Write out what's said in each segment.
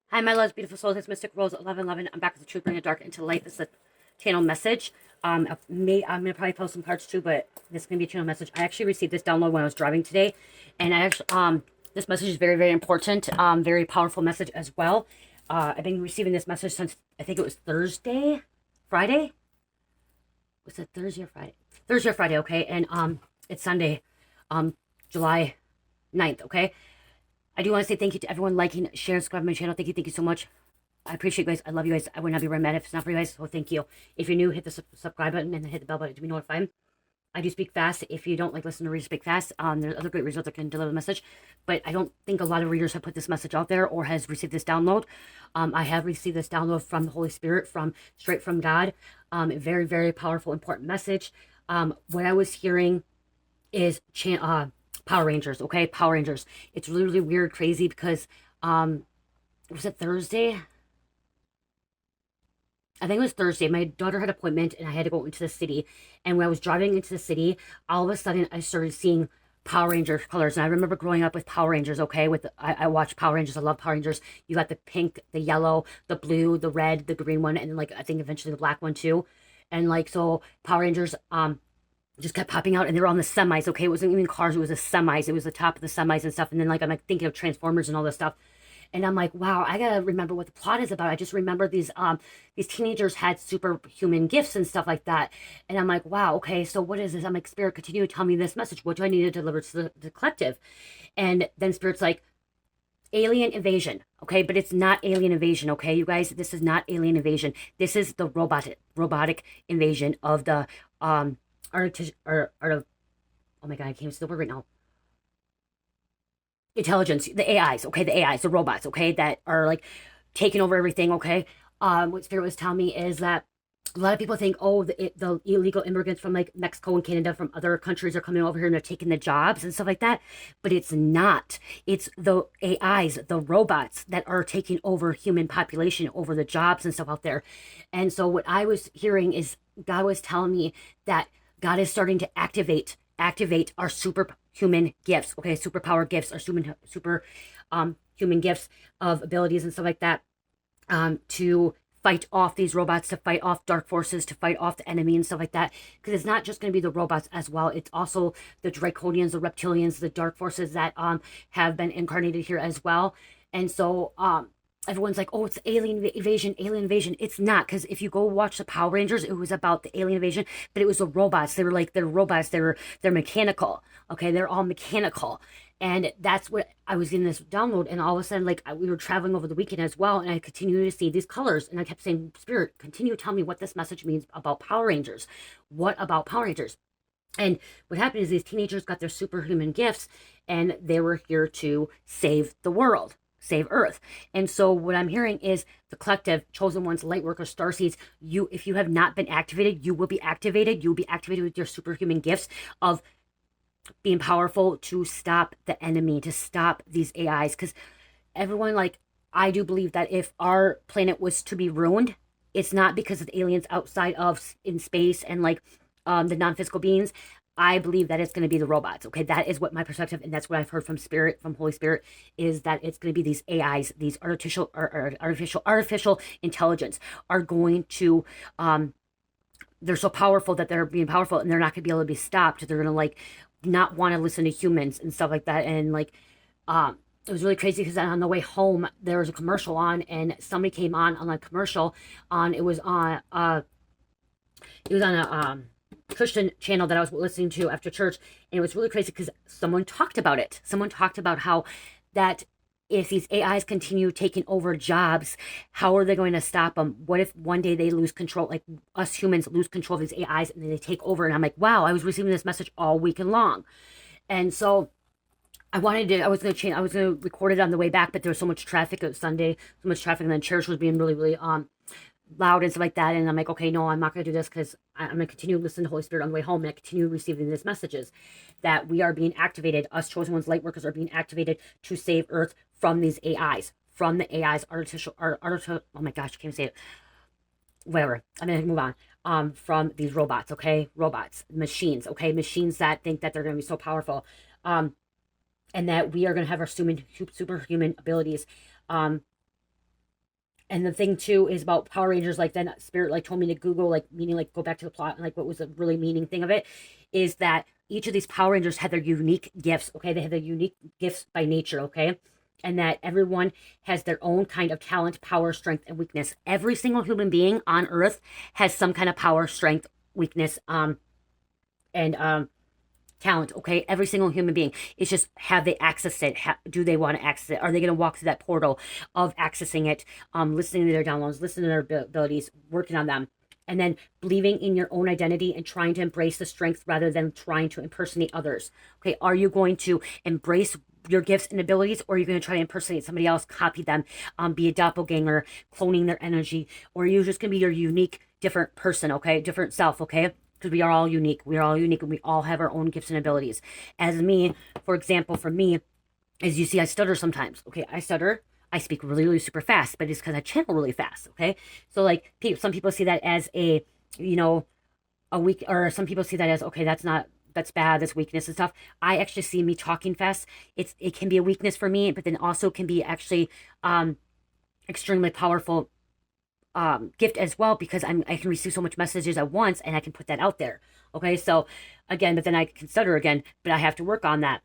Hi, my loves, beautiful souls. It's Mystic Rose 1111. I'm back with the truth, bringing the dark into light. This is a channel message. I'm gonna probably post some parts too, but this is gonna be a channel message. I actually received this download when I was driving today, and I actually this message is very, very important. Very powerful message as well. I've been receiving this message since I think it was Thursday, Friday. Was it Thursday or Friday? Thursday or Friday, okay. And it's Sunday, July 9th, okay. I do want to say thank you to everyone liking, sharing, subscribing to my channel. Thank you so much. I appreciate you guys. I love you guys. I would not be very mad if it's not for you guys, so thank you. If you're new, hit the subscribe button and then hit the bell button to be notified. I do speak fast. If you don't like listen to readers speak fast, there's other great readers that can deliver the message. But I don't think a lot of readers have put this message out there or has received this download. I have received this download from the Holy Spirit, straight from God. A very, very powerful, important message. What I was hearing is Power Rangers, okay? Power Rangers. It's really, really weird, crazy, because, was it Thursday? I think it was Thursday. My daughter had an appointment, and I had to go into the city. And when I was driving into the city, all of a sudden, I started seeing Power Ranger colors. And I remember growing up with Power Rangers, okay? I watched Power Rangers. I love Power Rangers. You got the pink, the yellow, the blue, the red, the green one, and then, like, I think eventually the black one, too. And, like, so Power Rangers, just kept popping out, and they were on the semis, okay? It wasn't even cars, it was the semis. It was the top of the semis and stuff. And then, like, I'm like thinking of Transformers and all this stuff. And I'm like, wow, I gotta remember what the plot is about. I just remember these teenagers had superhuman gifts and stuff like that. And I'm like, wow, okay, so what is this? I'm like, Spirit, continue to tell me this message. What do I need to deliver to the collective? And then Spirit's like, alien invasion, okay? But it's not alien invasion, okay, you guys? This is not alien invasion. This is the robotic invasion of the oh my god, I can't see the word right now. Intelligence, the AIs, okay, the AIs, the robots, okay, that are like taking over everything, okay. What Spirit was telling me is that a lot of people think, oh, the illegal immigrants from like Mexico and Canada from other countries are coming over here and they're taking the jobs and stuff like that. But it's not. It's the AIs, the robots that are taking over human population, over the jobs and stuff out there. And so what I was hearing is God was telling me that God is starting to activate our superhuman gifts, okay, superpower gifts, our human gifts of abilities and stuff like that, to fight off these robots, to fight off dark forces, to fight off the enemy and stuff like that. Because it's not just going to be the robots as well. It's also the draconians, the reptilians, the dark forces that have been incarnated here as well. And so everyone's like, oh, it's alien invasion, alien invasion. It's not, because if you go watch the Power Rangers, it was about the alien invasion, but it was the robots. They were like, they're robots. They're mechanical. Okay, they're all mechanical. And that's what I was in this download. And all of a sudden, like, we were traveling over the weekend as well, and I continued to see these colors. And I kept saying, Spirit, continue to tell me what this message means about Power Rangers. What about Power Rangers? And what happened is these teenagers got their superhuman gifts, and they were here to save the world, save Earth. And so what I'm hearing is the collective, chosen ones, light workers, starseeds, if you have not been activated, you will be activated. You will be activated with your superhuman gifts of being powerful to stop the enemy, to stop these AIs. Because everyone, like, I do believe that if our planet was to be ruined, it's not because of the aliens outside of in space and like the non-physical beings. I believe that it's going to be the robots. Okay, that is what my perspective, and that's what I've heard from Spirit, from Holy Spirit, is that it's going to be these AIs, these artificial intelligence are going to they're so powerful that they're being powerful, and they're not going to be able to be stopped. They're going to like not want to listen to humans and stuff like that. And like it was really crazy because on the way home there was a commercial on, and somebody came on a commercial on it was on a Christian channel that I was listening to after church. And it was really crazy because someone talked about it. Someone talked about how that if these AIs continue taking over jobs, how are they going to stop them? What if one day they lose control, like us humans lose control of these AIs and then they take over? And I'm like, wow, I was receiving this message all weekend long. And so I was going to record it on the way back, but there was so much traffic. It was Sunday, so much traffic, and then church was being really, really loud and stuff like that. And I'm like, okay, no, I'm not going to do this, because I'm going to continue to listen to Holy Spirit on the way home, and I continue receiving these messages that we are being activated. Us chosen ones, light workers, are being activated to save Earth from these AIs, from the AIs, oh my gosh, I can't say it. Whatever. I'm going to move on. From these robots, okay? Robots, machines, okay? Machines that think that they're going to be so powerful. And that we are going to have our superhuman abilities. And the thing too is about Power Rangers, like then Spirit like told me to Google, like meaning like go back to the plot and like what was the really meaning thing of it is that each of these Power Rangers had their unique gifts, okay? They had their unique gifts by nature, okay? And that everyone has their own kind of talent, power, strength, and weakness. Every single human being on Earth has some kind of power, strength, weakness, and talent, okay? Every single human being. It's just, have they accessed it? Do they want to access it? Are they going to walk through that portal of accessing it, listening to their downloads, listening to their abilities, working on them, and then believing in your own identity and trying to embrace the strength rather than trying to impersonate others? Okay, are you going to embrace your gifts and abilities, or are you going to try to impersonate somebody else, copy them, be a doppelganger, cloning their energy, or are you just going to be your unique, different person, okay? Different self, okay? Because we are all unique. We are all unique and we all have our own gifts and abilities. As me, for example, for me, as you see, I stutter sometimes. Okay, I stutter. I speak really, really super fast, but it's because I channel really fast. Okay, so like some people see that as a, you know, a weak, or some people see that as, okay, that's bad, that's weakness and stuff. I actually see me talking fast. It can be a weakness for me, but then also can be actually extremely powerful gift as well, because I can receive so much messages at once and I can put that out there. Okay, so again, but then I can stutter again, but I have to work on that.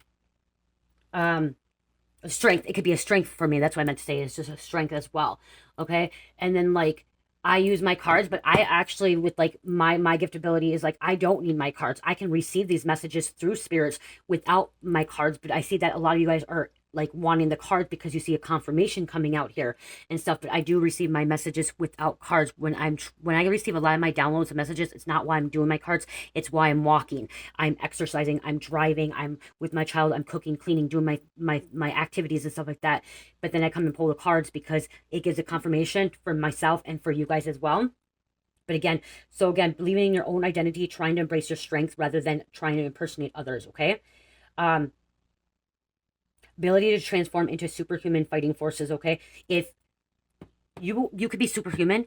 Strength, it could be a strength for me. That's what I meant to say. It's just a strength as well. Okay, and then like I use my cards, but I actually, with like my gift ability is like I don't need my cards. I can receive these messages through spirits without my cards. But I see that a lot of you guys are like wanting the cards because you see a confirmation coming out here and stuff. But I do receive my messages without cards. When I receive a lot of my downloads and messages, it's not why I'm doing my cards. It's why I'm walking, I'm exercising, I'm driving, I'm with my child, I'm cooking, cleaning, doing my activities and stuff like that. But then I come and pull the cards because it gives a confirmation for myself and for you guys as well. But again, so again, believing in your own identity, trying to embrace your strength rather than trying to impersonate others, okay? Ability to transform into superhuman fighting forces, okay? If you could be superhuman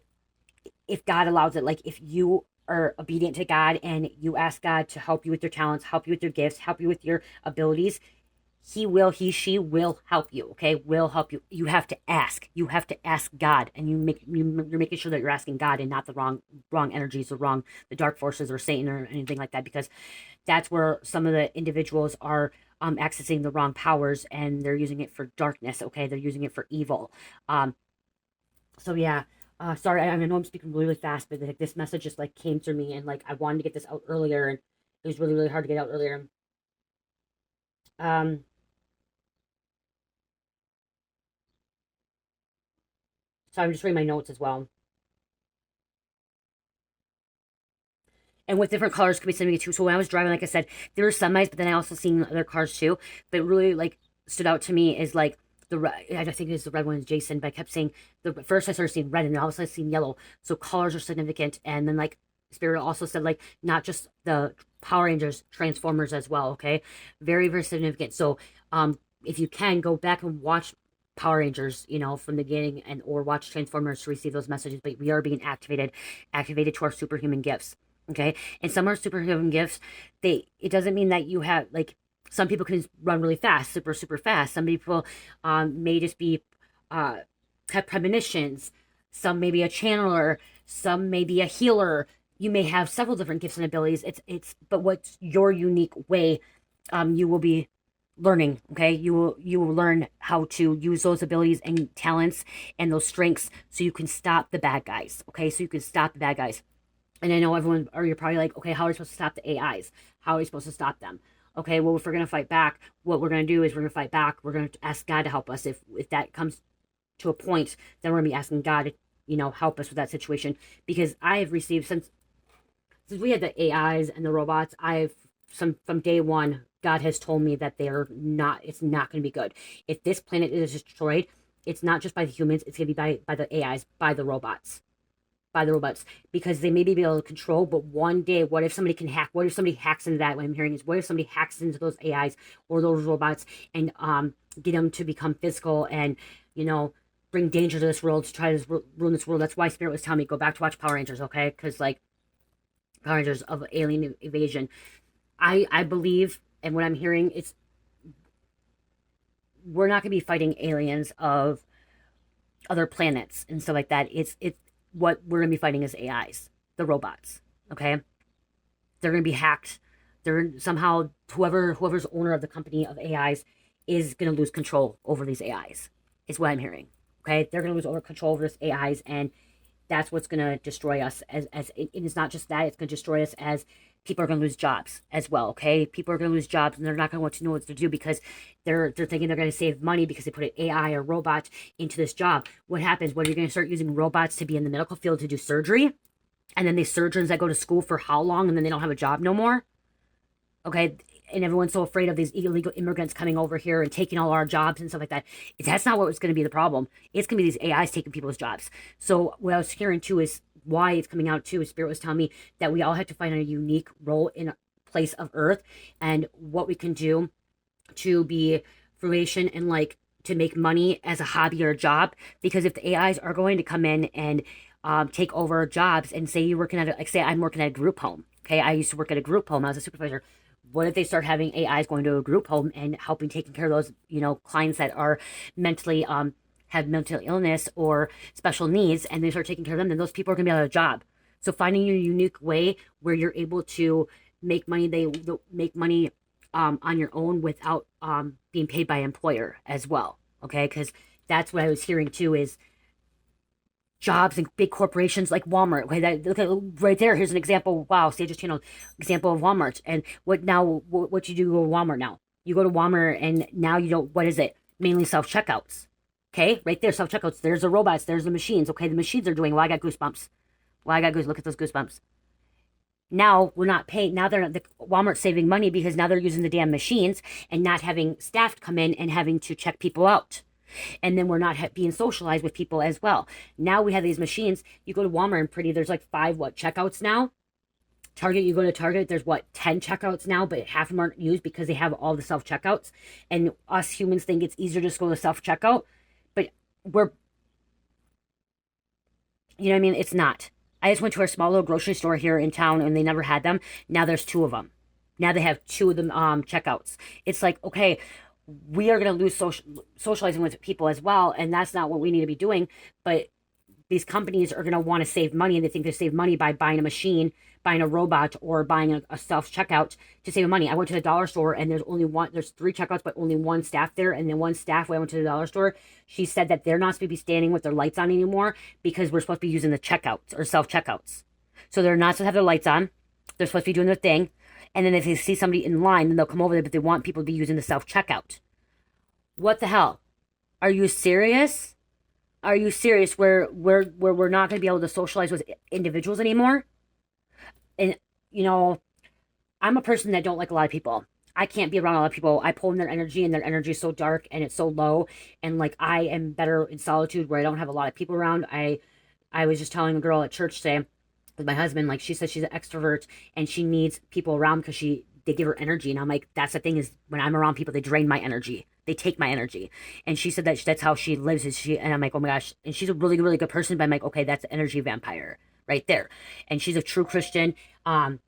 if God allows it. Like if you are obedient to God and you ask God to help you with your talents, help you with your gifts, help you with your abilities, she will help you, okay? Will help you. You have to ask. You have to ask God, and you're making sure that you're asking God and not the wrong energies or the dark forces or Satan or anything like that, because that's where some of the individuals are accessing the wrong powers and they're using it for darkness, okay? They're using it for evil. So yeah, sorry, I know I'm speaking really, really fast, but like, this message just like came through me, and like I wanted to get this out earlier, and it was really, really hard to get out earlier. Um, so I'm just reading my notes as well. And with different colors could be sending me too. So when I was driving, like I said, there were semis, but then I also seen other cars too. But really like stood out to me is like I think it's the red one is Jason, but I kept saying the first I started seeing red and then all of a sudden I seen yellow. So colors are significant. And then like Spirit also said like not just the Power Rangers, Transformers as well, okay? Very, very significant. So if you can go back and watch Power Rangers, from the beginning, and or watch Transformers to receive those messages, but we are being activated to our superhuman gifts. Okay, and some are superhuman gifts. It doesn't mean that you have like some people can run really fast, super fast. Some people may just be have premonitions. Some may be a channeler. Some may be a healer. You may have several different gifts and abilities. But what's your unique way? You will be learning. Okay, you will learn how to use those abilities and talents and those strengths so you can stop the bad guys. Okay, so you can stop the bad guys. And I know everyone, or you're probably like, okay, how are we supposed to stop the AIs? How are we supposed to stop them? Okay, well, if we're going to fight back, what we're going to do is we're going to fight back. We're going to ask God to help us. If that comes to a point, then we're going to be asking God to, help us with that situation. Because I have received, since we had the AIs and the robots, from day one, God has told me that it's not going to be good. If this planet is destroyed, it's not just by the humans, it's going to be by the AIs, by the robots, because they may be able to control, but one day, what if somebody can hack? What if somebody hacks into that? What I'm hearing is, what if somebody hacks into those AIs or those robots and get them to become physical and, bring danger to this world, to try to ruin this world? That's why Spirit was telling me, go back to watch Power Rangers, okay? Because, like, Power Rangers of alien invasion. I believe, and what I'm hearing, we're not going to be fighting aliens of other planets and stuff like that. It's what we're gonna be fighting is AIs, the robots. Okay, they're gonna be hacked. They're somehow whoever's owner of the company of AIs is gonna lose control over these AIs. Is what I'm hearing. Okay, they're gonna lose over control over this AIs, and that's what's gonna destroy us. As and it's not just that; it's gonna destroy us as people are gonna lose jobs as well. Okay, people are gonna lose jobs, and they're not gonna want to know what to do because they're thinking they're gonna save money because they put an AI or robot into this job. What happens when you're gonna start using robots to be in the medical field to do surgery? And then these surgeons that go to school for how long and then they don't have a job no more? Okay, and everyone's so afraid of these illegal immigrants coming over here and taking all our jobs and stuff like that. That's not what's going to be the problem. It's going to be these AIs taking people's jobs. So what I was hearing too is why it's coming out too is Spirit was telling me that we all have to find a unique role in a place of Earth and what we can do to be fruition and like to make money as a hobby or a job. Because if the AIs are going to come in and take over jobs, and say you're working at like say I'm working at a group home. Okay, I used to work at a group home. I was a supervisor. What if they start having AIs going to a group home and helping taking care of those, clients that are mentally have mental illness or special needs, and they start taking care of them, then those people are gonna be out of a job. So finding your unique way where you're able to make money, they make money on your own without being paid by an employer as well. Okay, because that's what I was hearing too is jobs and big corporations like Walmart. Okay, look at right there. Here's an example. Wow, Sage's channel example of Walmart. And what you do go to Walmart now? You go to Walmart and now you don't. What is it? Mainly self checkouts. Okay, right there, self checkouts. There's the robots. There's the machines. Okay, the machines are doing. Well, I got goosebumps. Well, I got goosebumps. Look at those goosebumps. Now we're not paying. Now the Walmart's saving money because now they're using the damn machines and not having staff come in and having to check people out. And then we're not being socialized with people as well. Now we have these machines. You go to Walmart and there's like 5 checkouts now. Target, you go to Target, there's 10 checkouts now, but half of them aren't used because they have all the self checkouts. And us humans think it's easier to just go to self checkout, but you know what I mean? It's not. I just went to a small little grocery store here in town and they never had them. Now there's 2 of them. Now they have 2 of them checkouts. It's like, okay, we are going to lose socializing with people as well, and that's not what we need to be doing. But these companies are going to want to save money, and they think they save money by buying a machine, buying a robot, or buying a self-checkout to save money. I went to the dollar store, and there's 3 checkouts, but only 1 staff there, and then 1 staff when I went to the dollar store, she said that they're not supposed to be standing with their lights on anymore because we're supposed to be using the checkouts or self-checkouts. So they're not supposed to have their lights on. They're supposed to be doing their thing. And then if they see somebody in line, then they'll come over there, but they want people to be using the self-checkout. What the hell? Are you serious? Are you serious where we're not going to be able to socialize with individuals anymore? And, I'm a person that don't like a lot of people. I can't be around a lot of people. I pull in their energy, and their energy is so dark, and it's so low. And, I am better in solitude where I don't have a lot of people around. I was just telling a girl at church today, with my husband, she says she's an extrovert and she needs people around because they give her energy. And I'm like, that's the thing is when I'm around people, they drain my energy. They take my energy. And she said that's how she lives. And I'm like, oh my gosh. And she's a really, really good person. But I'm like, okay, that's an energy vampire right there. And she's a true Christian. But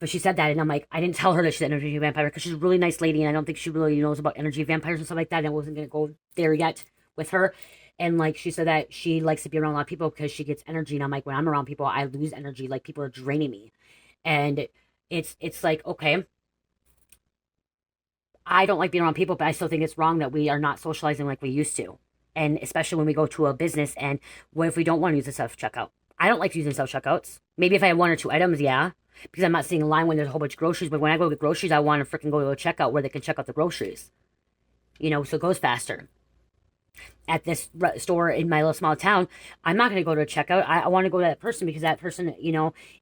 she said that, and I'm like, I didn't tell her that she's an energy vampire because she's a really nice lady. And I don't think she really knows about energy vampires and stuff like that. And I wasn't going to go there yet with her. And she said that she likes to be around a lot of people because she gets energy. And I'm like, when I'm around people, I lose energy. People are draining me. And it's like, okay, I don't like being around people, but I still think it's wrong that we are not socializing like we used to. And especially when we go to a business, and what if we don't want to use a self-checkout? I don't like using self-checkouts. Maybe if I have 1 or 2 items, yeah. Because I'm not sitting in line when there's a whole bunch of groceries. But when I go get groceries, I want to freaking go to a checkout where they can check out the groceries. So it goes faster. At this store in my little small town, I'm not going to go to a checkout. I want to go to that person because that person,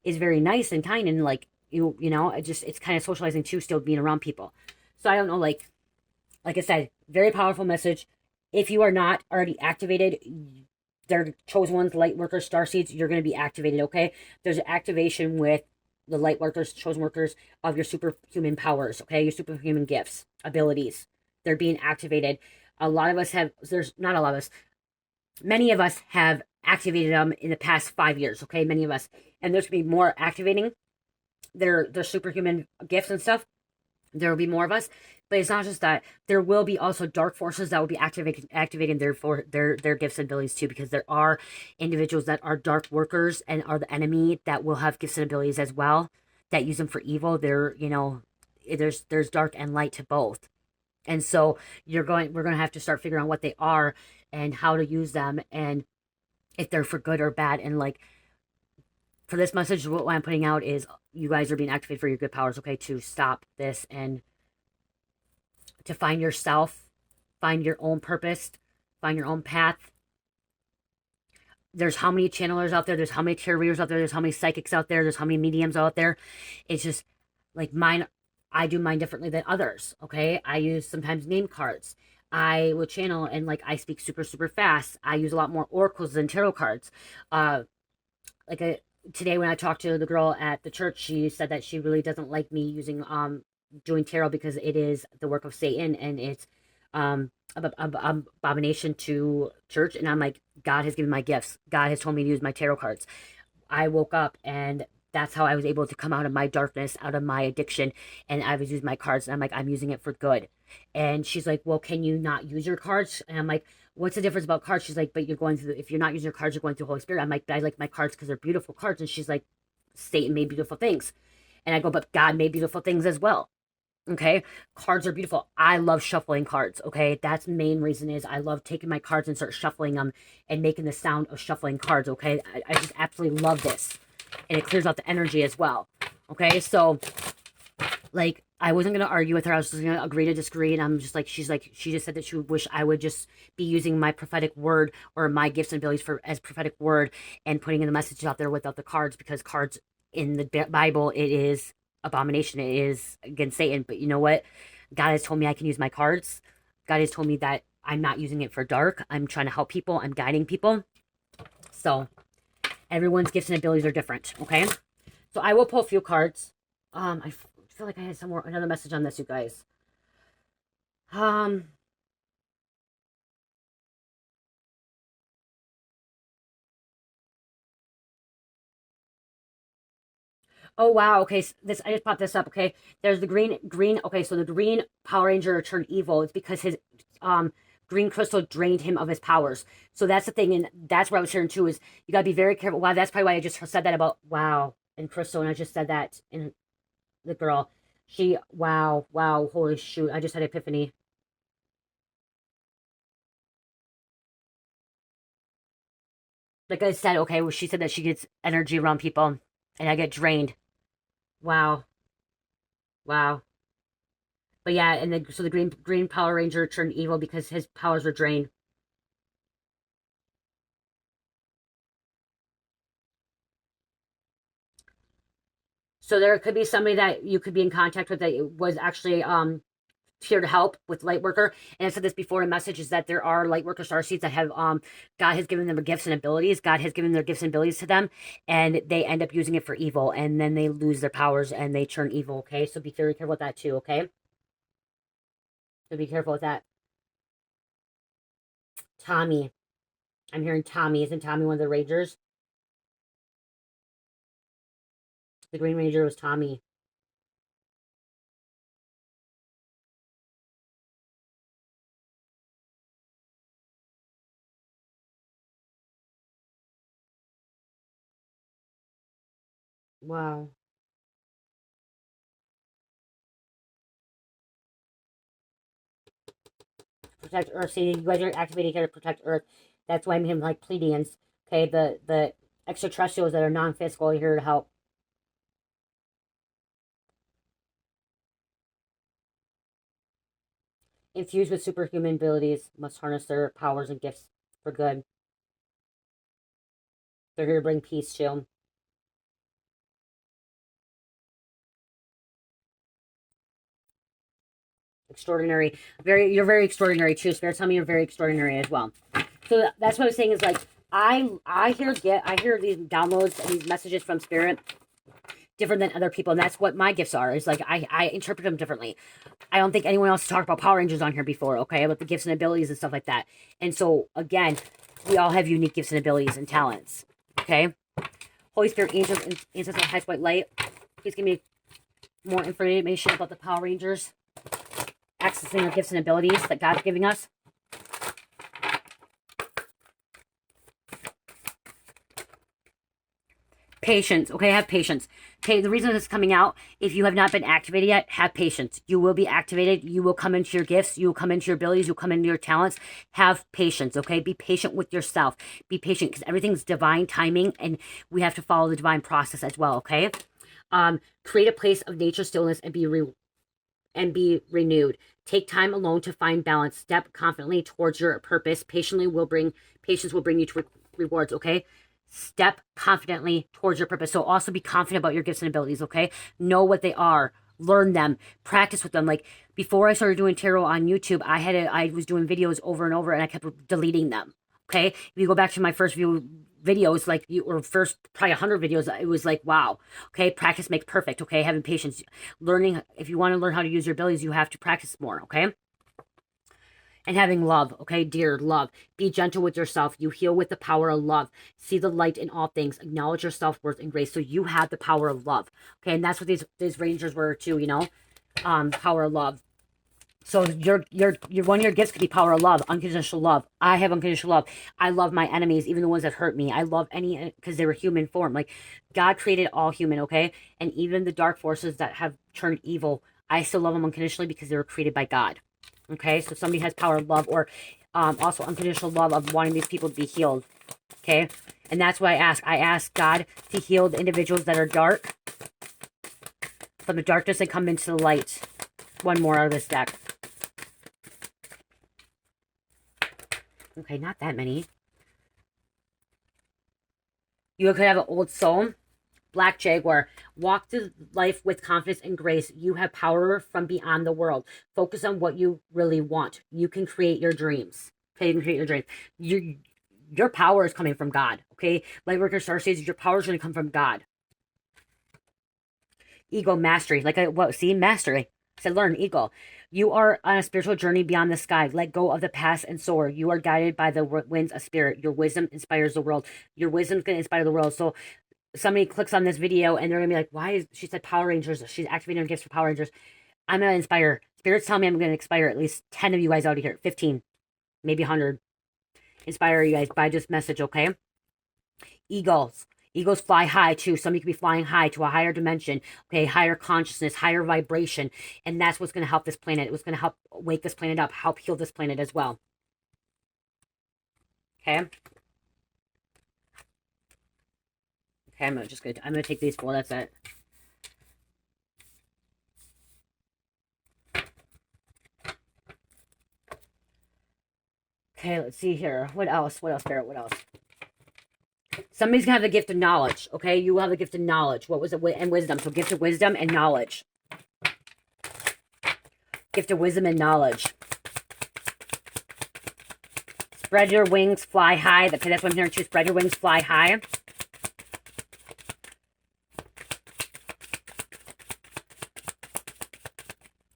is very nice and kind, and it's kind of socializing too, still being around people. So I don't know, like I said, very powerful message. If you are not already activated, they're chosen ones, light workers, starseeds, you're going to be activated, okay? There's an activation with the light workers, chosen workers of your superhuman powers, okay? Your superhuman gifts, abilities. They're being activated. Many of us have activated them in the past 5 years, okay? Many of us. And there's going to be more activating their superhuman gifts and stuff. There will be more of us But it's not just that. There will be also dark forces that will be activating their gifts and abilities too, because there are individuals that are dark workers and are the enemy that will have gifts and abilities as well that use them for evil. They're, there's dark and light to both. And so we're going to have to start figuring out what they are and how to use them, and if they're for good or bad. And like, for this message, what I'm putting out is you guys are being activated for your good powers, okay, to stop this and to find yourself, find your own purpose, find your own path. There's how many channelers out there, there's how many tarot readers out there, there's how many psychics out there, there's how many mediums out there. It's just like mine, I do mine differently than others, okay? I use sometimes name cards. I will channel and like I speak super, super fast. I use a lot more oracles than tarot cards. Today when I talked to the girl at the church, she said that she really doesn't like me using doing tarot because it is the work of Satan and it's abomination to church. And I'm like, God has given my gifts. God has told me to use my tarot cards. I woke up and that's how I was able to come out of my darkness, out of my addiction. And I was using my cards and I'm like, I'm using it for good. And she's like, well, can you not use your cards? And I'm like, what's the difference about cards? She's like, but you're going through, if you're not using your cards, you're going through Holy Spirit. I'm like, but I like my cards because they're beautiful cards. And she's like, Satan made beautiful things. And I go, but God made beautiful things as well. Okay, cards are beautiful. I love shuffling cards. Okay, that's the main reason is I love taking my cards and start shuffling them and making the sound of shuffling cards. Okay, I just absolutely love this, and it clears out the energy as well. Okay, so like I wasn't gonna argue with her. I was just gonna agree to disagree, and I'm just like she just said that she would wish I would just be using my prophetic word or my gifts and abilities for as prophetic word and putting in the messages out there without the cards, because cards in the Bible, it is abomination, it is against Satan. But you know what, God has told me I can use my cards. God has told me that I'm not using it for dark. I'm trying to help people, I'm guiding people. So everyone's gifts and abilities are different. Okay, so I will pull a few cards. I feel like I had another message on this, you guys. Oh wow, okay, so this I just popped this up, okay? There's the green, okay, so the green Power Ranger turned evil. It's because his green crystal drained him of his powers. So that's the thing, and that's what I was hearing too, is you gotta be very careful. Wow, that's probably why I just said that about wow and crystal, and I just said that in the girl. Wow, holy shoot, I just had epiphany. Like I said, okay, well she said that she gets energy around people and I get drained. Wow, wow. But yeah, and then so the green Power Ranger turned evil because his powers were drained. So there could be somebody that you could be in contact with that was actually here to help with light worker. And I said this before in message, is that there are light worker starseeds that have God has given them gifts and abilities. God has given their gifts and abilities to them, and they end up using it for evil, and then they lose their powers and they turn evil. Okay, so be very careful with that too. Okay, so be careful with that. Tommy, I'm hearing Tommy. Isn't Tommy one of the Rangers? The Green Ranger was Tommy. Wow. Protect Earth. See, you guys are activating here to protect Earth. That's why I'm hearing like Pleiadians. Okay, the extraterrestrials that are non-physical are here to help. Infused with superhuman abilities, must harness their powers and gifts for good. They're here to bring peace to them. Extraordinary. You're very extraordinary too. Spirit, tell me you're very extraordinary as well. So that's what I was saying is like I hear these downloads and these messages from Spirit different than other people, and that's what my gifts are. Is like I interpret them differently. I don't think anyone else talked about Power Rangers on here before, okay, about the gifts and abilities and stuff like that. And so again, we all have unique gifts and abilities and talents. Okay, Holy Spirit, angels, and ancestral high white light, please give me more information about the Power Rangers. accessing our gifts and abilities that God's giving us. Patience, okay, have patience. Okay, the reason this is coming out, if you have not been activated yet, have patience. You will be activated. You will come into your gifts. You will come into your abilities. You'll come into your talents. Have patience, okay? Be patient with yourself. Be patient because everything's divine timing and we have to follow the divine process as well, okay? Create a place of nature stillness and be renewed. Take time alone to find balance. Step confidently towards your purpose. Patience will bring you to rewards, okay? Step confidently towards your purpose. So also be confident about your gifts and abilities, okay? Know what they are. Learn them. Practice with them. Like before I started doing tarot on YouTube, I was doing videos over and over and I kept deleting them, okay? If you go back to my first few videos, like first probably 100 videos, it was like, wow, okay? Practice makes perfect, okay? Having patience. Learning, if you want to learn how to use your abilities, you have to practice more, okay? And having love, okay, dear love. Be gentle with yourself. You heal with the power of love. See the light in all things. Acknowledge your self-worth and grace. So you have the power of love, okay? And that's what these rangers were too, you know, power of love. So your one of your gifts could be power of love, unconditional love. I have unconditional love. I love my enemies, even the ones that hurt me. I love any because they were human form. Like God created all human, okay? And even the dark forces that have turned evil, I still love them unconditionally because they were created by God. Okay, so somebody has power of love or also unconditional love of wanting these people to be healed. Okay, and that's what I ask. I ask God to heal the individuals that are dark from the darkness and come into the light. One more out of this deck. Okay, not that many. You could have an old soul. Black Jaguar, walk through life with confidence and grace. You have power from beyond the world. Focus on what you really want. You can create your dreams. Okay, you can create your dreams. Your power is coming from God. Okay, Lightworker Star says your power is going to come from God. Ego mastery, mastery. I said learn ego. You are on a spiritual journey beyond the sky. Let go of the past and soar. You are guided by the winds of spirit. Your wisdom inspires the world. Your wisdom is going to inspire the world. So somebody clicks on this video and they're gonna be like, why is she said Power Rangers? She's activating her gifts for Power Rangers. I'm gonna inspire. Spirits tell me I'm gonna inspire at least 10 of you guys out of here. 15, maybe 100. Inspire you guys by this message, okay? Eagles. Eagles fly high too. Somebody could be flying high to a higher dimension, okay? Higher consciousness, higher vibration. And that's what's gonna help this planet. It was gonna help wake this planet up, help heal this planet as well. Okay? Okay, I'm gonna take these four, that's it. Okay, let's see here. What else? What else, Spirit? What else? Somebody's gonna have the gift of knowledge, okay? You will have the gift of knowledge. What was it? And wisdom. So gift of wisdom and knowledge. Gift of wisdom and knowledge. Spread your wings, fly high. Okay, that's what I'm hearing too. Spread your wings, fly high.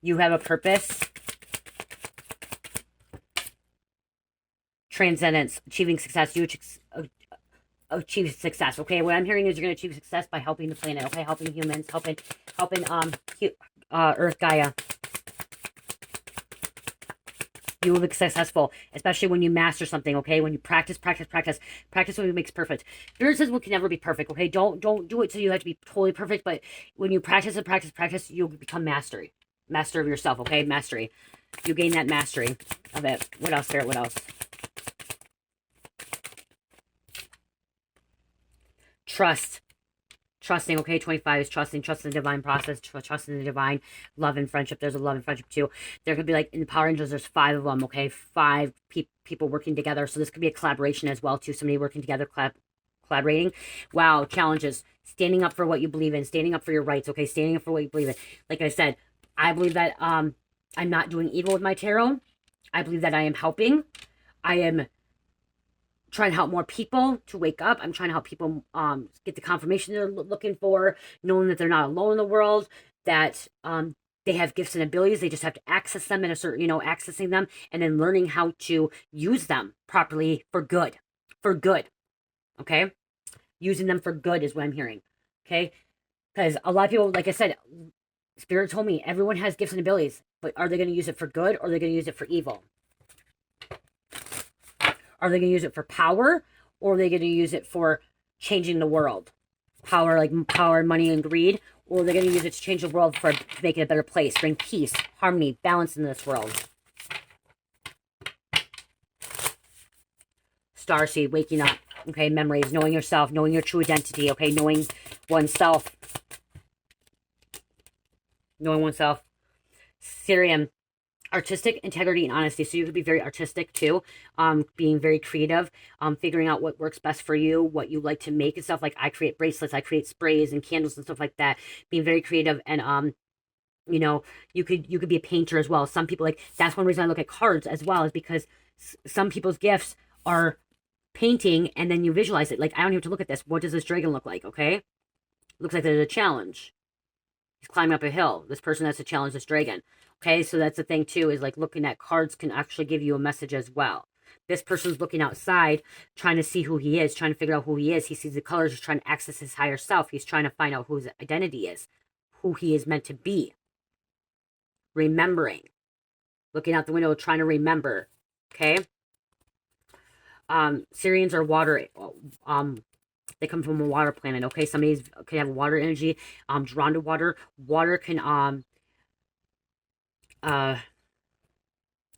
You have a purpose. Transcendence, achieving success. You achieve success. Okay, what I'm hearing is you're going to achieve success by helping the planet. Okay, helping humans, helping Earth Gaia. You will be successful, especially when you master something. Okay, when you practice what makes perfect. Spirit says we can never be perfect. Okay, don't do it so you have to be totally perfect. But when you practice and practice, you'll become master of yourself. Okay, mastery. You gain that mastery of it. What else, Spirit? What else? Trusting, okay, 25 is trusting the divine process, trusting the divine love and friendship. There's a love and friendship too. There could be like in the Power Rangers, there's 5 of them, okay, 5 people working together. So this could be a collaboration as well too. Somebody working together, collaborating. Wow, challenges. Standing up for what you believe in, standing up for your rights, okay, standing up for what you believe in. Like I said, I believe that I'm not doing evil with my tarot. I believe that I am helping. I am trying to help more people to wake up. I'm trying to help people get the confirmation they're looking for, knowing that they're not alone in the world, that they have gifts and abilities. They just have to access them in a certain, accessing them and then learning how to use them properly for good. Okay? Using them for good is what I'm hearing. Okay? Because a lot of people, like I said, Spirit told me everyone has gifts and abilities, but are they going to use it for good or are they going to use it for evil? Are they going to use it for power or are they going to use it for changing the world? Power, like power, money, and greed, or are they going to use it to change the world to make it a better place, bring peace, harmony, balance in this world? Starseed, waking up, okay, memories, knowing yourself, knowing your true identity, okay, knowing oneself. Knowing oneself. Sirian, artistic integrity and honesty. So you could be very artistic too, being very creative, figuring out what works best for you, what you like to make and stuff. Like I create bracelets, I create sprays and candles and stuff like that. Being very creative and you know, you could be a painter as well. Some people, like, that's one reason I look at cards as well, is because some people's gifts are painting and then you visualize it. Like, I don't even have to look at this. What does this dragon look like? Okay, looks like there's a challenge. He's climbing up a hill. This person has to challenge this dragon. Okay, so that's the thing too, is like looking at cards can actually give you a message as well. This person's looking outside, trying to see who he is, trying to figure out who he is. He sees the colors, he's trying to access his higher self. He's trying to find out who his identity is, who he is meant to be. Remembering. Looking out the window, trying to remember. Okay? Syrians are water. They come from a water planet. Okay? Somebody can have water energy, drawn to water. Water can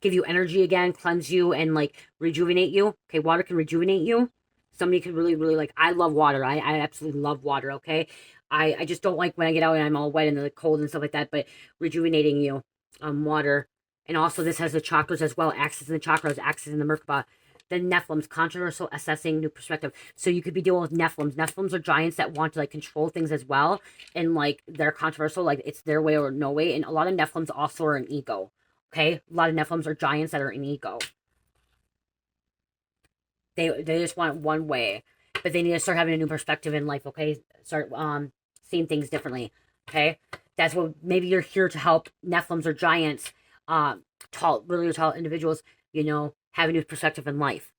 give you energy again, cleanse you, and like rejuvenate you. Okay, water can rejuvenate you. Somebody could really, really like. I love water. I absolutely love water. Okay, I just don't like when I get out and I'm all wet and the cold and stuff like that. But rejuvenating you, water, and also this has the chakras as well. Access in the chakras, access in the Merkaba. The Nephilims, controversial, assessing, new perspective. So you could be dealing with Nephilims. Nephilims are giants that want to like control things as well, and like they're controversial, like it's their way or no way. And a lot of Nephilims also are an ego. Okay, a lot of Nephilims are giants that are in ego. They just want one way, but they need to start having a new perspective in life. Okay, start seeing things differently. Okay, that's what maybe you're here to help Nephilims or giants, tall, really tall individuals. You know, have a new perspective in life.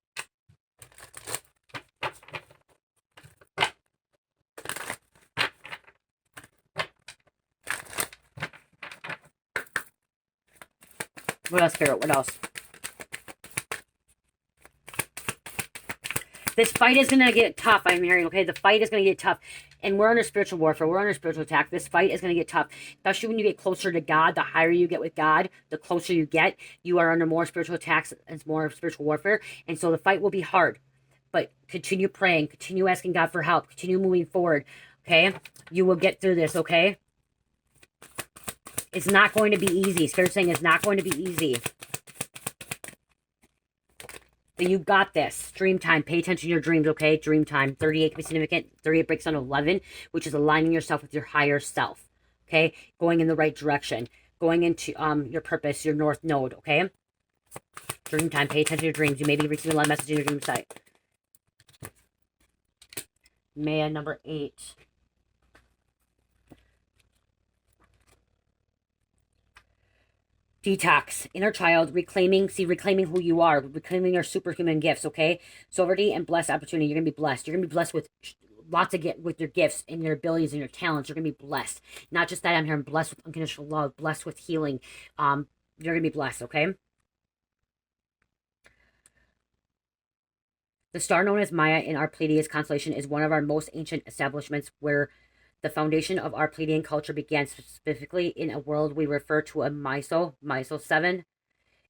What else, Spirit? What else? This fight is going to get tough, I'm hearing, okay? The fight is going to get tough. And we're under spiritual warfare. We're under spiritual attack. This fight is going to get tough. Especially when you get closer to God. The higher you get with God, the closer you get. You are under more spiritual attacks and more spiritual warfare. And so the fight will be hard. But continue praying. Continue asking God for help. Continue moving forward, okay? You will get through this, okay? It's not going to be easy. Spirit's saying it's not going to be easy. But you got this. Dream time. Pay attention to your dreams, okay? Dream time. 38 can be significant. 38 breaks down to 11, which is aligning yourself with your higher self, okay? Going in the right direction. Going into your purpose, your north node, okay? Dream time. Pay attention to your dreams. You may be receiving a lot of messages in your dream site. Maya number 8. Detox, inner child, reclaiming who you are, reclaiming your superhuman gifts, okay? Sovereignty and blessed opportunity. You're going to be blessed. You're going to be blessed with lots of with your gifts and your abilities and your talents. You're going to be blessed. Not just that, I'm here, I'm blessed with unconditional love, blessed with healing. You're going to be blessed, okay? The star known as Maya in our Pleiades constellation is one of our most ancient establishments where the foundation of our Pleiadian culture began, specifically in a world we refer to as Myso. Myso 7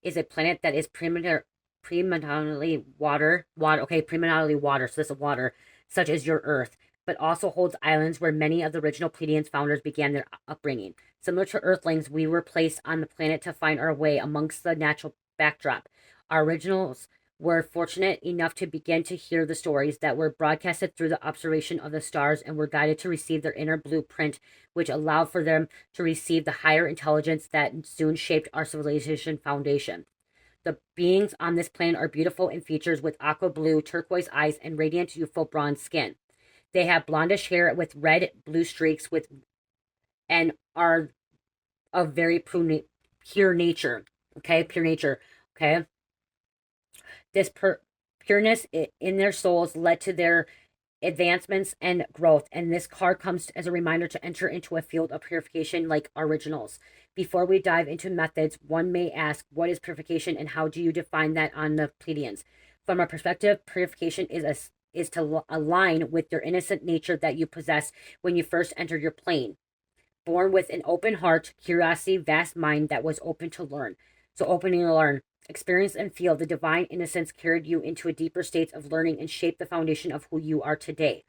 is a planet that is predominantly water. Okay, predominantly water. So this is water, such as your Earth, but also holds islands where many of the original Pleiadian founders began their upbringing. Similar to Earthlings, we were placed on the planet to find our way amongst the natural backdrop. Our originals were fortunate enough to begin to hear the stories that were broadcasted through the observation of the stars and were guided to receive their inner blueprint, which allowed for them to receive the higher intelligence that soon shaped our civilization foundation. The beings on this planet are beautiful in features with aqua blue, turquoise eyes, and radiant, youthful bronze skin. They have blondish hair with red, blue streaks and are of very pure nature. Okay, pure nature. Okay. This pureness in their souls led to their advancements and growth. And this card comes as a reminder to enter into a field of purification like originals. Before we dive into methods, one may ask, what is purification and how do you define that on the Pleiadians? From our perspective, purification is to align with your innocent nature that you possess when you first entered your plane. Born with an open heart, curiosity, vast mind that was open to learn. So opening to learn. Experience and feel the divine innocence carried you into a deeper state of learning and shaped the foundation of who you are today.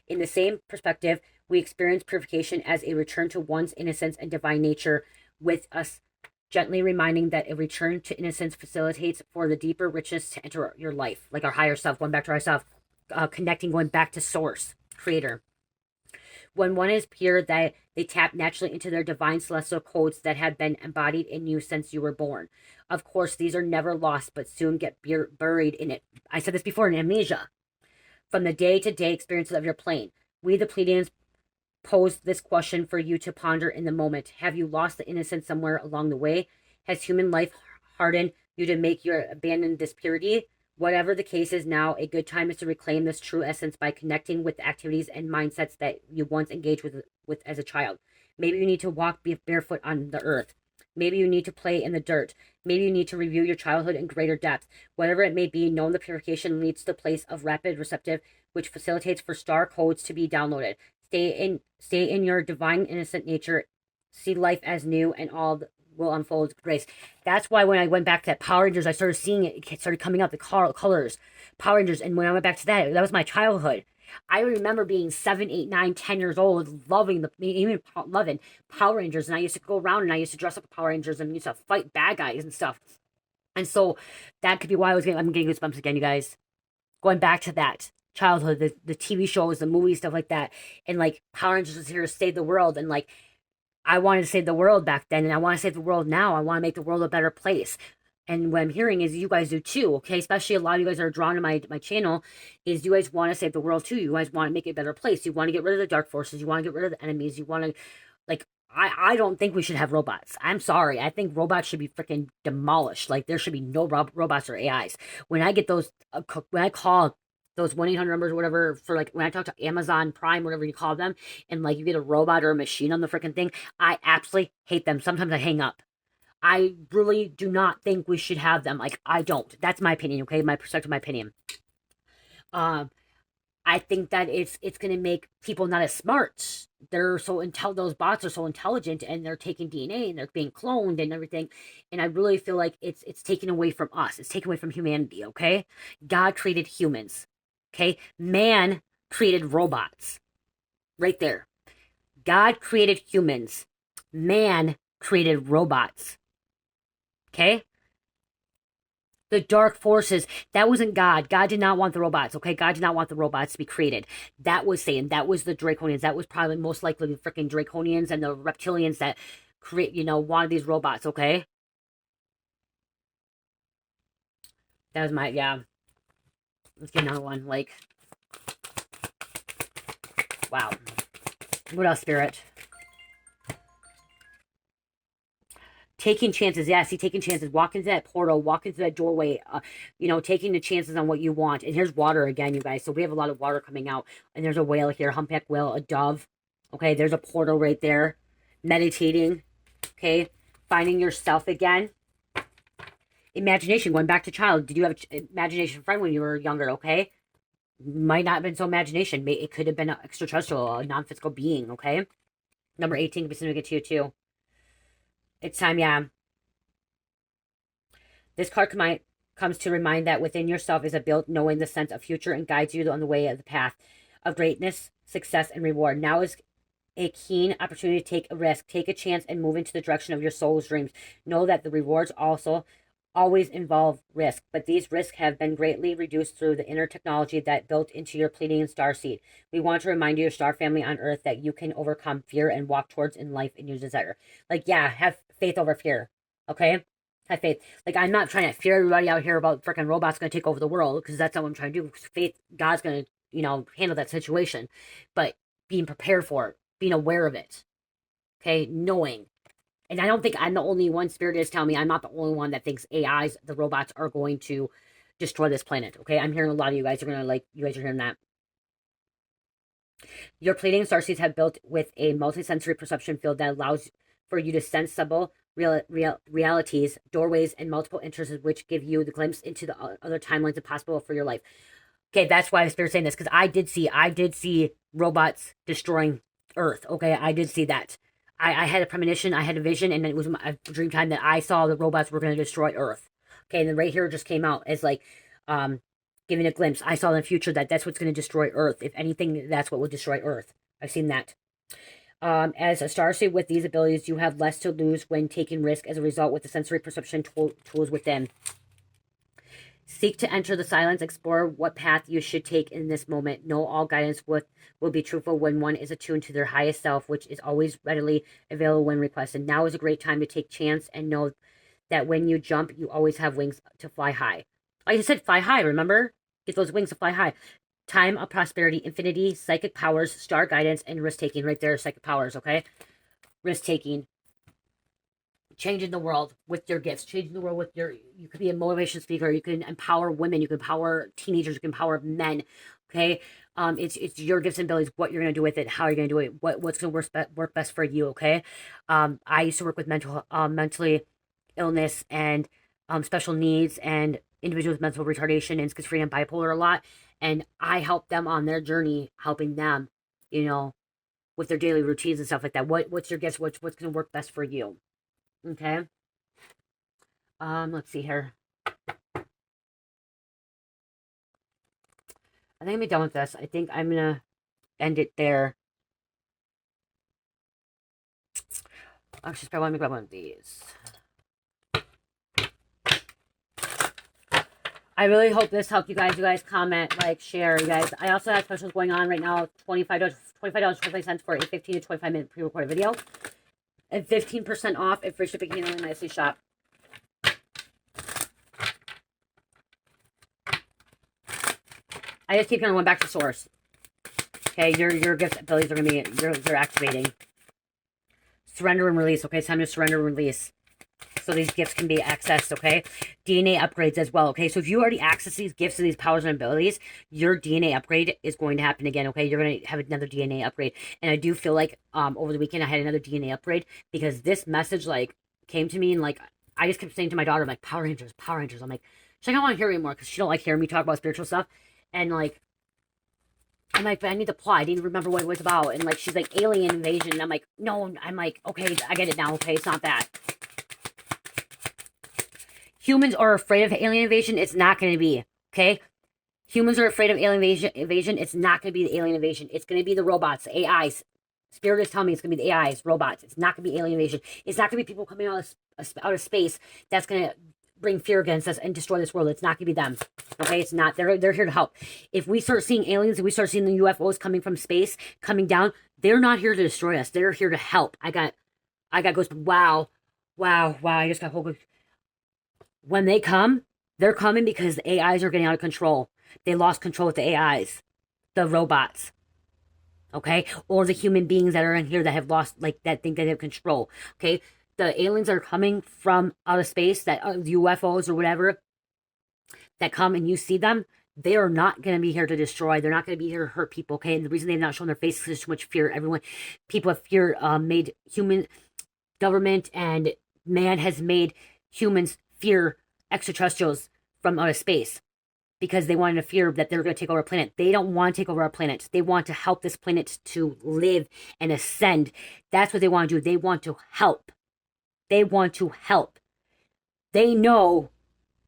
In the same perspective, we experience purification as a return to one's innocence and divine nature, with us gently reminding that a return to innocence facilitates for the deeper richness to enter your life, like our higher self, going back to ourself, connecting, going back to source, creator. When one is pure, they tap naturally into their divine celestial codes that have been embodied in you since you were born. Of course, these are never lost, but soon get buried in it. I said this before, in amnesia. From the day-to-day experiences of your plane, we, the Pleiadians, pose this question for you to ponder in the moment. Have you lost the innocence somewhere along the way? Has human life hardened you to make you abandon this purity? Whatever the case is now, a good time is to reclaim this true essence by connecting with the activities and mindsets that you once engaged with as a child. Maybe you need to walk barefoot on the earth. Maybe you need to play in the dirt. Maybe you need to review your childhood in greater depth. Whatever it may be, know the purification leads to a place of rapid receptive, which facilitates for star codes to be downloaded. Stay in your divine innocent nature. See life as new, and all will unfold with grace. That's why when I went back to Power Rangers, I started seeing it. It started coming up, the colors, Power Rangers. And when I went back to that was my childhood. I remember being 7, 8, 9, 10 years old, loving Power Rangers. And I used to go around and I used to dress up with Power Rangers and used to fight bad guys and stuff. And so that could be why I'm getting goosebumps again, you guys. Going back to that childhood, the TV shows, the movies, stuff like that. And like Power Rangers was here to save the world. And like, I wanted to save the world back then, and I want to save the world now. I want to make the world a better place. And what I'm hearing is you guys do too, okay? Especially a lot of you guys that are drawn to my channel, is you guys want to save the world too. You guys want to make it a better place. You want to get rid of the dark forces. You want to get rid of the enemies. You want to, like, I don't think we should have robots. I'm sorry. I think robots should be freaking demolished. Like, there should be no robots or AIs. When I get those, when I call those 1-800 numbers or whatever, for like when I talk to Amazon Prime, whatever you call them, and like you get a robot or a machine on the freaking thing, I absolutely hate them. Sometimes I hang up. I really do not think we should have them. Like, I don't. That's my opinion, okay? My perspective, my opinion. I think that it's gonna make people not as smart. They're so those bots are so intelligent, and they're taking DNA and they're being cloned and everything. And I really feel like it's taken away from us. It's taken away from humanity, okay? God created humans. Okay, man created robots. Right there. God created humans. Man created robots. Okay? The dark forces, that wasn't God. God did not want the robots, okay? God did not want the robots to be created. That was Satan. That was the Draconians. That was probably most likely the freaking Draconians and the reptilians that wanted these robots, okay? That was yeah. Let's get another one. Like, wow. What else, Spirit? Taking chances. Yeah, see, taking chances. Walk into that portal. Walk into that doorway. Taking the chances on what you want. And here's water again, you guys. So we have a lot of water coming out. And there's a whale here. Humpback whale. A dove. Okay, there's a portal right there. Meditating. Okay, finding yourself again. Imagination. Going back to child. Did you have an imagination friend when you were younger? Okay. Might not have been so imagination. It could have been an extraterrestrial, a non-physical being, okay? Number 18 could be significant to you, too. It's time, yeah. This card comes to remind that within yourself is a built knowing the sense of future and guides you on the way of the path of greatness, success, and reward. Now is a keen opportunity to take a risk, take a chance, and move into the direction of your soul's dreams. Know that the rewards also always involve risk, but these risks have been greatly reduced through the inner technology that built into your Pleiadian star seed. We want to remind you, your star family on Earth, that you can overcome fear and walk towards in life in your desire. Like, yeah, have faith over fear, okay? Have faith. Like, I'm not trying to fear everybody out here about freaking robots going to take over the world, because that's not what I'm trying to do. Faith, God's going to, handle that situation. But being prepared for it, being aware of it, okay? Knowing. And I don't think I'm the only one. Spirit is telling me I'm not the only one that thinks AIs, the robots, are going to destroy this planet. Okay, I'm hearing a lot of you guys are gonna you guys are hearing that. Your Pleiadian starseeds have built with a multisensory perception field that allows for you to sense subtle realities, doorways, and multiple interests, which give you the glimpse into the other timelines impossible for your life. Okay, that's why the Spirit's saying this, because I did see robots destroying Earth. Okay, I did see that. I had a premonition, I had a vision, and it was a dream time that I saw the robots were going to destroy Earth. Okay, and then right here it just came out as like, giving a glimpse. I saw in the future that that's what's going to destroy Earth. If anything, that's what will destroy Earth. I've seen that. As a starseed with these abilities, you have less to lose when taking risk as a result with the sensory perception tools within. Seek to enter the silence, explore what path you should take in this moment. Know all guidance will be truthful when one is attuned to their highest self, which is always readily available when requested. Now is a great time to take chance and know that when you jump, you always have wings to fly high. Like I said, fly high, remember? Get those wings to fly high. Time of prosperity, infinity, psychic powers, star guidance, and risk-taking. Right there, psychic powers, okay? Risk-taking. Changing the world with your gifts. Changing the world with your... You could be a motivation speaker. You can empower women. You can empower teenagers. You can empower men, okay? It's your gifts and abilities, what you're going to do with it, how you're going to do it, what's going to work best for you, okay? I used to work with mentally illness and special needs and individuals with mental retardation and schizophrenia and bipolar a lot, and I help them on their journey, helping them, with their daily routines and stuff like that. What's your guess? What's going to work best for you? Okay. Let's see here. I think I'm done with this. I think I'm gonna end it there. Actually, let me grab one of these. I really hope this helped you guys. You guys comment, like, share. You guys, I also have specials going on right now. $25.25 for a 15 to 25 minute pre-recorded video, and 15% off at free shipping handling nicely shop. I just keep going back to source. Okay, your gift abilities are gonna be they're activating. Surrender and release. Okay, it's time to surrender and release, so these gifts can be accessed, okay? DNA upgrades as well, okay? So if you already access these gifts and these powers and abilities, your DNA upgrade is going to happen again, okay? You're going to have another DNA upgrade. And I do feel like over the weekend I had another DNA upgrade because this message, like, came to me and, like, I just kept saying to my daughter, I'm like, Power Rangers, Power Rangers. I'm like, she's like, I don't want to hear anymore because she don't like hearing me talk about spiritual stuff. And, like, I'm like, but I need the plot. I need to remember what it was about. And, like, she's like, alien invasion. And I'm like, no. I'm like, okay, I get it now, okay? It's not that. Humans are afraid of alien invasion. It's not going to be, okay? Humans are afraid of alien invasion. It's not going to be the alien invasion. It's going to be the robots, the AIs. Spirit is telling me it's going to be the AIs, robots. It's not going to be alien invasion. It's not going to be people coming out of space that's going to bring fear against us and destroy this world. It's not going to be them, okay? It's not. They're here to help. If we start seeing aliens, if we start seeing the UFOs coming from space, coming down, they're not here to destroy us. They're here to help. I got goes, wow. I just got whole. When they come, they're coming because the AIs are getting out of control. They lost control with the AIs, the robots, okay? Or the human beings that are in here that have lost, like, that think they have control, okay? The aliens are coming from out of space, that UFOs or whatever, that come and you see them, they are not going to be here to destroy. They're not going to be here to hurt people, okay? And the reason they've not shown their faces is there's too much fear. People have fear, made human government and man has made humans fear extraterrestrials from outer space because they wanted to fear that they're going to take over our planet. They don't want to take over our planet. They want to help this planet to live and ascend. That's what they want to do. They want to help. They want to help. They know,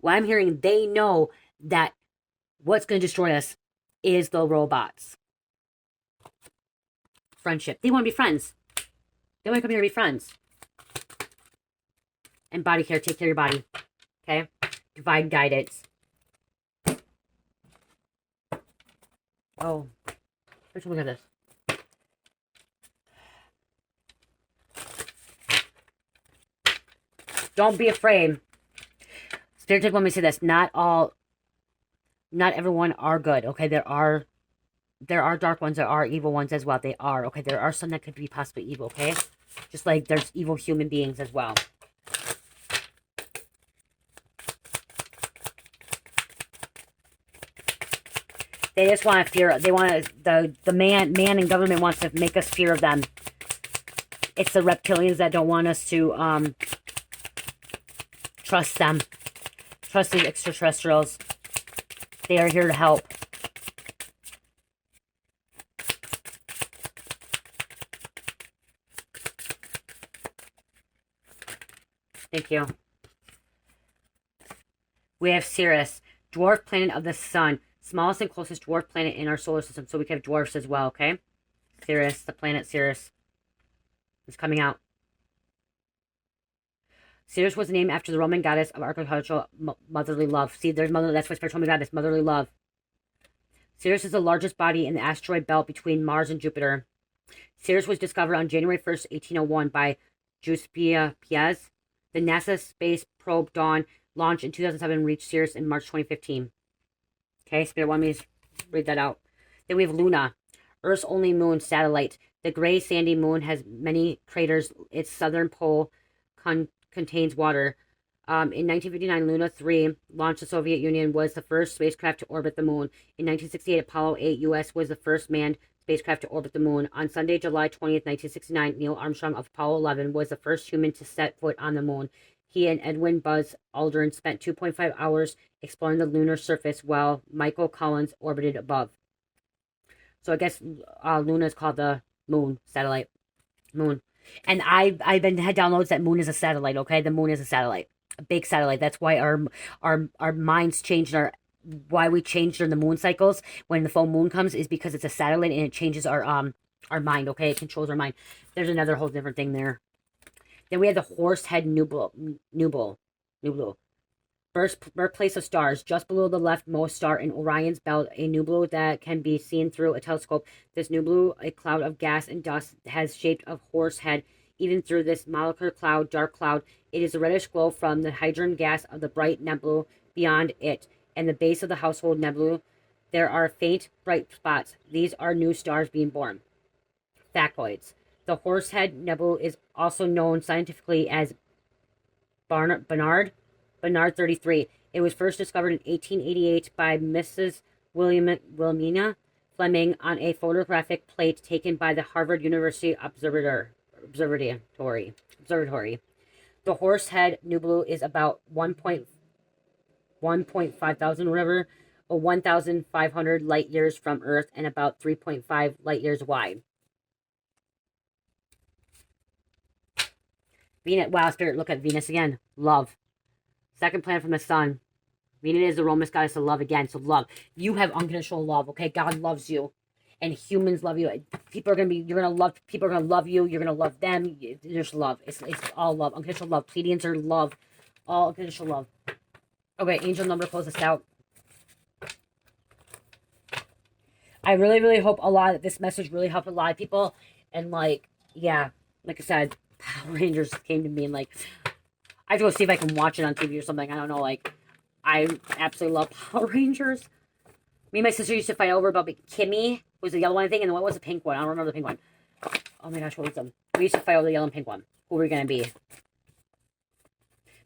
what I'm hearing, they know that what's going to destroy us is the robots. Friendship. They want to be friends. They want to come here to be friends. And body care. Take care of your body. Okay? Divine guidance. Oh. Let's look at this. Don't be afraid. Spirit did want me to say this. Not everyone are good. Okay? There are dark ones. There are evil ones as well. They are. Okay? There are some that could be possibly evil. Okay? Just like there's evil human beings as well. They just want to fear. They want to, the man in government wants to make us fear of them. It's the reptilians that don't want us to trust them. Trust the extraterrestrials. They are here to help. Thank you. We have Sirius, dwarf planet of the sun. Smallest and closest dwarf planet in our solar system. So we can have dwarfs as well, okay? Sirius, the planet Sirius, is coming out. Sirius was named after the Roman goddess of agricultural motherly love. See, there's mother. That's what Spirit told me about this, motherly love. Sirius is the largest body in the asteroid belt between Mars and Jupiter. Sirius was discovered on January 1st, 1801 by Giuseppe Piazzi. The NASA space probe Dawn launched in 2007 and reached Sirius in March 2015. Okay, Spirit wanted me to read that out. Then we have Luna, Earth's only moon satellite. The gray sandy moon has many craters. Its southern pole contains water. In 1959, Luna 3, launched the Soviet Union, was the first spacecraft to orbit the moon. In 1968, Apollo 8 U.S. was the first manned spacecraft to orbit the moon. On Sunday, July 20th, 1969, Neil Armstrong of Apollo 11 was the first human to set foot on the moon. He and Edwin Buzz Aldrin spent 2.5 hours exploring the lunar surface while Michael Collins orbited above. So I guess Luna is called the moon satellite. Moon. And I've had downloads that moon is a satellite, okay? The moon is a satellite. A big satellite. That's why our minds changed, why we changed during the moon cycles when the full moon comes is because it's a satellite and it changes our mind, okay? It controls our mind. There's another whole different thing there. Then we have the Horsehead Nebula. Birthplace of stars, just below the leftmost star in Orion's belt, a nebula that can be seen through a telescope. This nebula, a cloud of gas and dust, has shape of horse head. Even through this molecular cloud, dark cloud, it is a reddish glow from the hydrogen gas of the bright nebula beyond it. And the base of the household nebula, there are faint, bright spots. These are new stars being born. Factoids. The Horsehead Nebula is also known scientifically as Barnard 33. It was first discovered in 1888 by Mrs. Wilhelmina Fleming on a photographic plate taken by the Harvard University Observatory. The Horsehead Nebula is about 1.5 thousand, whatever, or 1,500 light years from Earth and about 3.5 light years wide. Venus, wow, Spirit, look at Venus again. Love. Second planet from the sun. Venus is the Roman goddess of love again. So love. You have unconditional love, okay? God loves you. And humans love you. People are going to be, you're going to love, people are going to love you. You're going to love them. There's love. It's all love. Unconditional love. Pleiadians are love. All unconditional love. Okay, angel number, close this out. I really, really hope this message really helped a lot of people. And like, yeah, like I said, Power Rangers came to me and like, I have to go see if I can watch it on TV or something. I don't know. Like, I absolutely love Power Rangers. Me and my sister used to fight over about Kimmy was the yellow one, I think, and what was the pink one? I don't remember the pink one. Oh my gosh, what was them? We used to fight over the yellow and pink one. Who were we gonna be?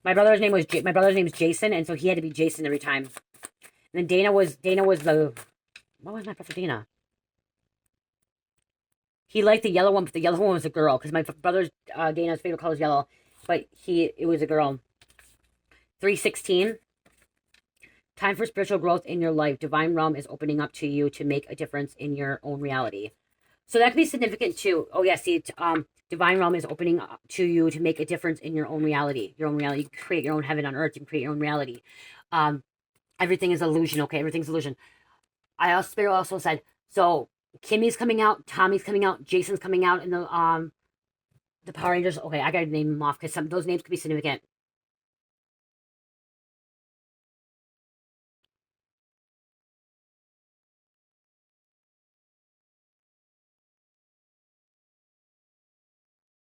My brother's name is Jason, and so he had to be Jason every time. And then Dana was the, what was my brother Dana? He liked the yellow one, but the yellow one was a girl. Because my brother's, Dana's favorite color is yellow. But it was a girl. 316. Time for spiritual growth in your life. Divine realm is opening up to you to make a difference in your own reality. So that could be significant too. Oh yeah, see, divine realm is opening up to you to make a difference in your own reality. Your own reality. You can create your own heaven on earth. You can create your own reality. Everything is illusion, okay? Everything's illusion. Spirit also said, so Kimmy's coming out, Tommy's coming out, Jason's coming out, and the Power Rangers. Okay, I gotta name them off because some of those names could be significant.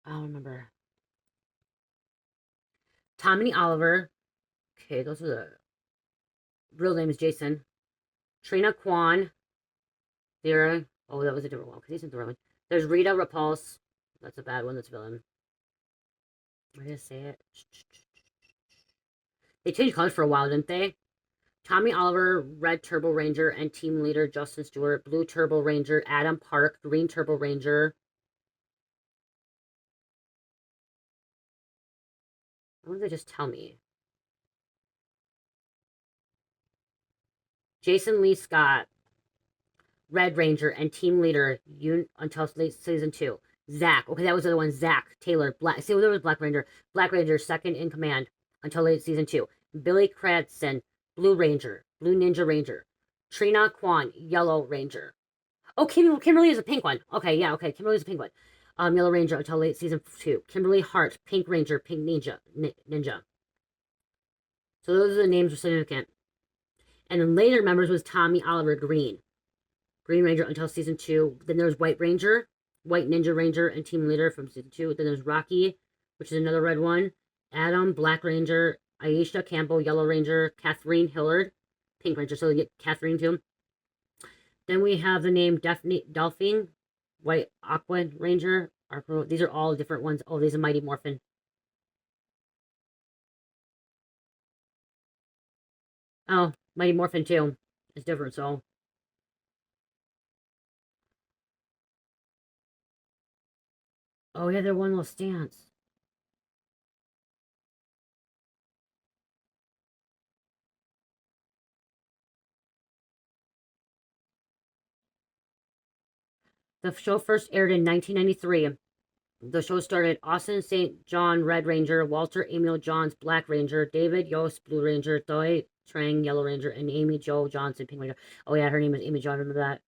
I don't remember. Tommy Oliver. Okay, those are the real name is Jason. Trina Kwan. Vera. Oh, that was a different one because he's in the real one. There's Rita Repulse. That's a bad one. That's a villain. I just say it. They changed colors for a while, didn't they? Tommy Oliver, Red Turbo Ranger, and team leader Justin Stewart. Blue Turbo Ranger, Adam Park. Green Turbo Ranger. Why don't they just tell me? Jason Lee Scott, Red Ranger, and team leader until late season 2. Zach. Okay, that was the other one. Zach Taylor. Black. See, there was Black Ranger. Black Ranger, second in command until late season 2. Billy Cranston, Blue Ranger. Blue Ninja Ranger. Trina Kwan, Yellow Ranger. Oh, Kimberly is a pink one. Okay, yeah, okay. Kimberly is a pink one. Yellow Ranger until late season 2. Kimberly Hart, Pink Ranger, Pink Ninja. So those are the names are significant. And then later members was Tommy Oliver Green. Green Ranger until season 2. Then there's White Ranger, White Ninja Ranger, and team leader from season 2. Then there's Rocky, which is another red one. Adam, Black Ranger. Aisha Campbell, Yellow Ranger. Catherine Hillard, Pink Ranger. So you get Catherine too. Then we have the name Delphine, White Aqua Ranger. These are all different ones. Oh, these are Mighty Morphin. Oh, Mighty Morphin too. It's different, so. Oh, yeah, they're one little stance. The show first aired in 1993. The show started Austin St. John Red Ranger, Walter Emil Johns Black Ranger, David Yost Blue Ranger, Doi Trang Yellow Ranger, and Amy Jo Johnson Pink Ranger. Oh yeah, her name is Amy Jo. I remember that.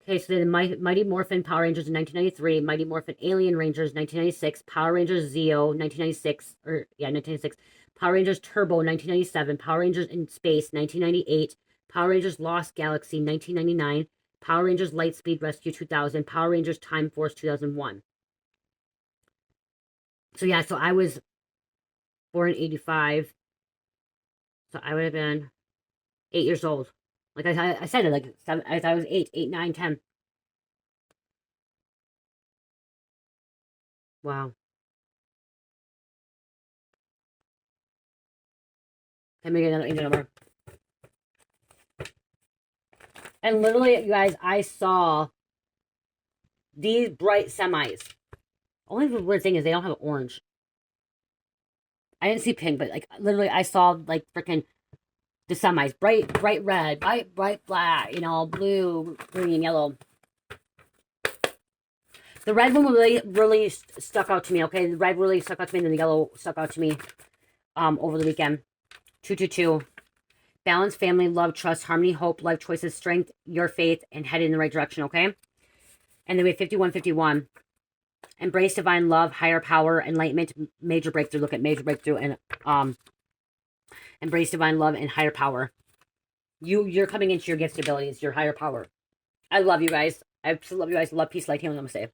Okay, so then Mighty Morphin Power Rangers in 1993, Mighty Morphin Alien Rangers 1996, Power Rangers Zeo 1996, 1996, Power Rangers Turbo 1997, Power Rangers in Space 1998, Power Rangers Lost Galaxy 1999, Power Rangers Lightspeed Rescue 2000, Power Rangers Time Force 2001. So yeah, so I was born in 85, so I would have been 8 years old. Like I said it, like I was 8, 9, 10. Wow. Can we get another angel number? And literally, you guys, I saw these bright semis. Only weird thing is they don't have orange. I didn't see pink, but like literally, I saw like freaking the semis, bright red, bright black, blue, green, yellow. The red one really stuck out to me. Okay, the red really stuck out to me, and then the yellow stuck out to me. Over the weekend, 222. Balance, family, love, trust, harmony, hope, life choices, strength, your faith, and headed in the right direction, okay? And then we have 5151. Embrace divine love, higher power, enlightenment, major breakthrough. Look at major breakthrough and embrace divine love and higher power. You're coming into your gifts, abilities, your higher power. I love you guys. I absolutely love you guys. Love, peace, light, healing. Namaste.